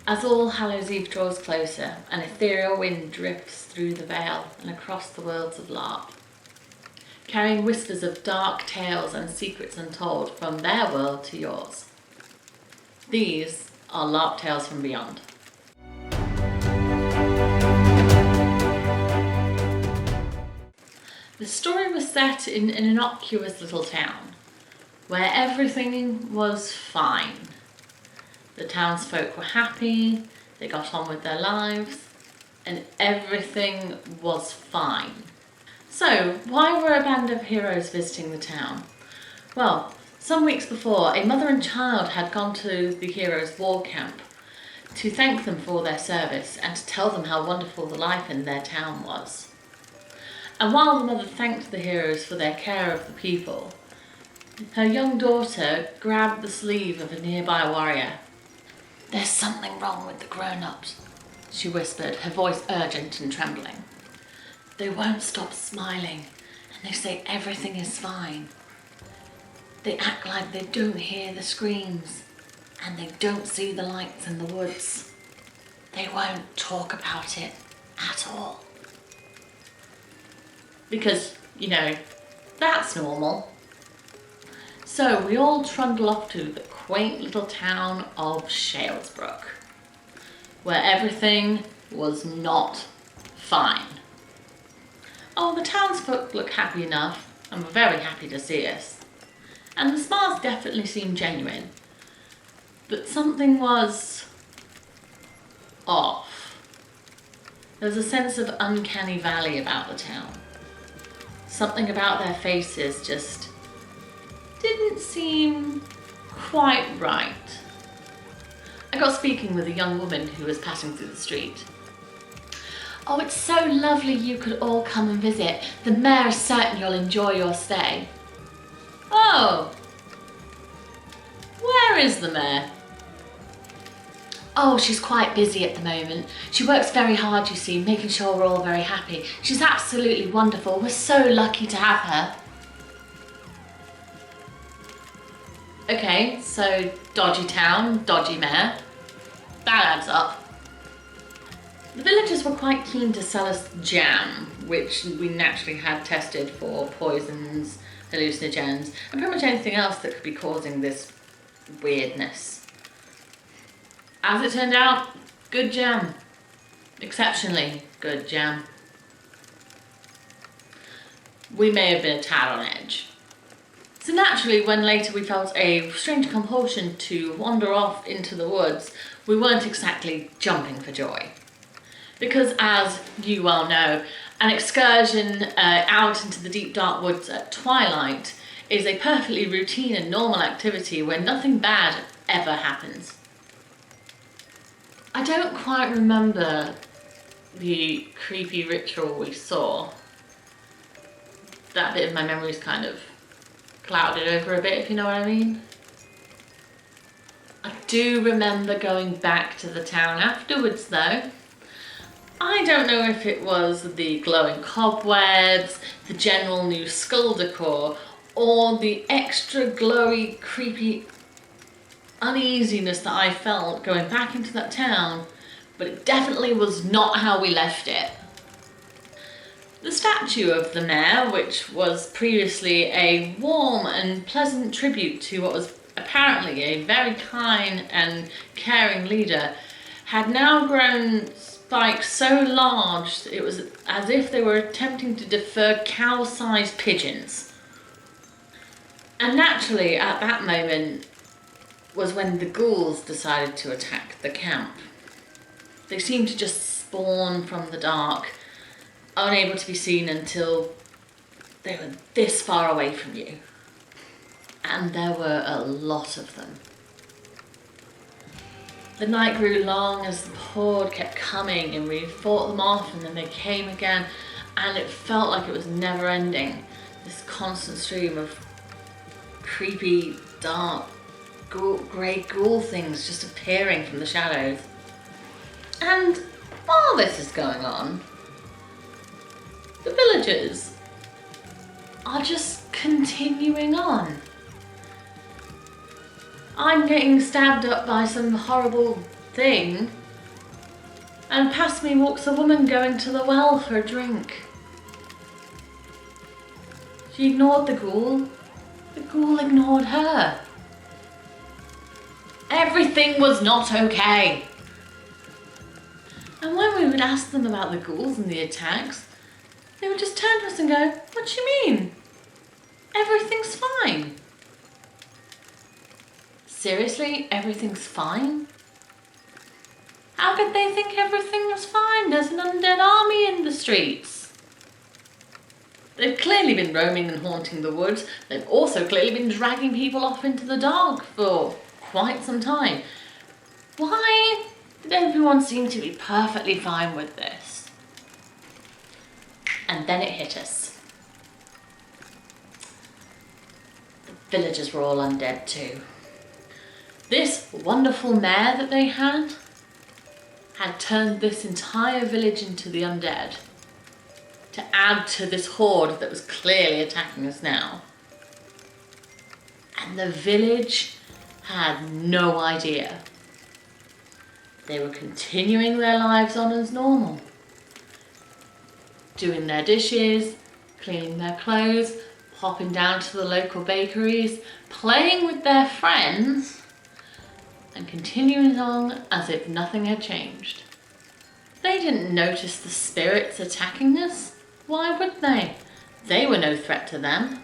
As All Hallows Eve draws closer, an ethereal wind drifts through the veil and across the worlds of Larp, carrying whispers of dark tales and secrets untold from their world to yours. These are LarpTales from Beyond. The story was set in an innocuous little town, where everything was fine. The townsfolk were happy, they got on with their lives, and everything was fine. So, why were a band of heroes visiting the town? Well, some weeks before, a mother and child had gone to the heroes' war camp to thank them for their service and to tell them how wonderful the life in their town was. And while the mother thanked the heroes for their care of the people, her young daughter grabbed the sleeve of a nearby warrior. "There's something wrong with the grown-ups," she whispered, her voice urgent and trembling. "They won't stop smiling, and they say everything is fine. They act like they don't hear the screams, and they don't see the lights in the woods. They won't talk about it at all." Because, that's normal. So we all trundle off to the quaint little town of Shalesbrook, where everything was not fine. Oh, the townsfolk look happy enough and were very happy to see us. And the smiles definitely seemed genuine. But something was off. There was a sense of uncanny valley about the town. Something about their faces just didn't seem quite right. I got speaking with a young woman who was passing through the street. "Oh, it's so lovely you could all come and visit. The mayor is certain you'll enjoy your stay." "Oh, where is the mayor?" "Oh, she's quite busy at the moment. She works very hard, you see, making sure we're all very happy. She's absolutely wonderful. We're so lucky to have her." Okay, so dodgy town, dodgy mayor. That adds up. The villagers were quite keen to sell us jam, which we naturally had tested for poisons, hallucinogens, and pretty much anything else that could be causing this weirdness. As it turned out, good jam. Exceptionally good jam. We may have been a tad on edge. So naturally, when later we felt a strange compulsion to wander off into the woods, we weren't exactly jumping for joy. Because as you well know, an excursion out into the deep dark woods at twilight is a perfectly routine and normal activity where nothing bad ever happens. I don't quite remember the creepy ritual we saw. That bit of my memory is kind of clouded over a bit, if you know what I mean. I do remember going back to the town afterwards though. I don't know if it was the glowing cobwebs, the general new skull decor, or the extra glowy, creepy uneasiness that I felt going back into that town, but it definitely was not how we left it. The statue of the mayor, which was previously a warm and pleasant tribute to what was apparently a very kind and caring leader, had now grown spikes so large it was as if they were attempting to defer cow-sized pigeons. And naturally, at that moment, was when the ghouls decided to attack the camp. They seemed to just spawn from the dark, unable to be seen until they were this far away from you. And there were a lot of them. The night grew long as the horde kept coming and we fought them off and then they came again, and it felt like it was never ending. This constant stream of creepy, dark, grey ghoul things just appearing from the shadows. And while this is going on, the villagers are just continuing on. I'm getting stabbed up by some horrible thing, and past me walks a woman going to the well for a drink. She ignored the ghoul. The ghoul ignored her. Everything was not okay. And when we would ask them about the ghouls and the attacks, they would just turn to us and go, "What do you mean? Everything's fine." Seriously, everything's fine? How could they think everything was fine? There's an undead army in the streets. They've clearly been roaming and haunting the woods. They've also clearly been dragging people off into the dark for quite some time. Why did everyone seem to be perfectly fine with this? And then it hit us. The villagers were all undead too. This wonderful mare that they had turned this entire village into the undead to add to this horde that was clearly attacking us now. And the village had no idea. They were continuing their lives on as normal, doing their dishes, cleaning their clothes, popping down to the local bakeries, playing with their friends, and continuing on as if nothing had changed. They didn't notice the spirits attacking us. Why would they? They were no threat to them.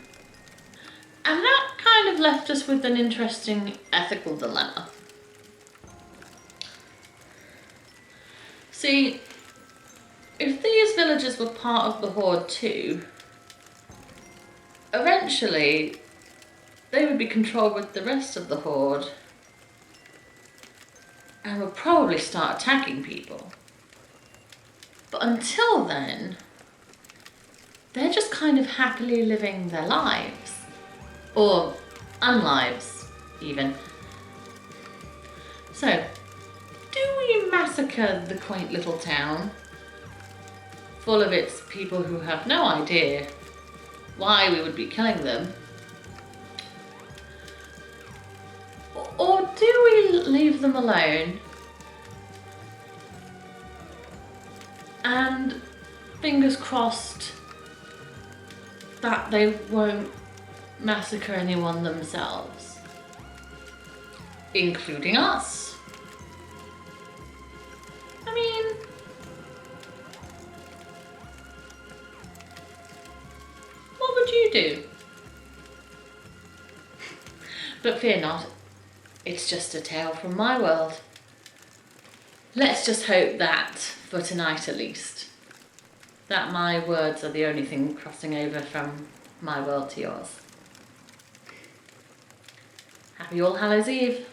And that kind of left us with an interesting ethical dilemma. See, if these villagers were part of the horde too, eventually they would be controlled with the rest of the horde and would probably start attacking people. But until then, they're just kind of happily living their lives. Or unlives, even. So, do we massacre the quaint little town, full of its people who have no idea why we would be killing them? Or do we leave them alone and fingers crossed that they won't massacre anyone themselves, including us? I mean, what would you do? But fear not, it's just a tale from my world. Let's just hope that, for tonight at least, that my words are the only thing crossing over from my world to yours. Happy All Hallows Eve.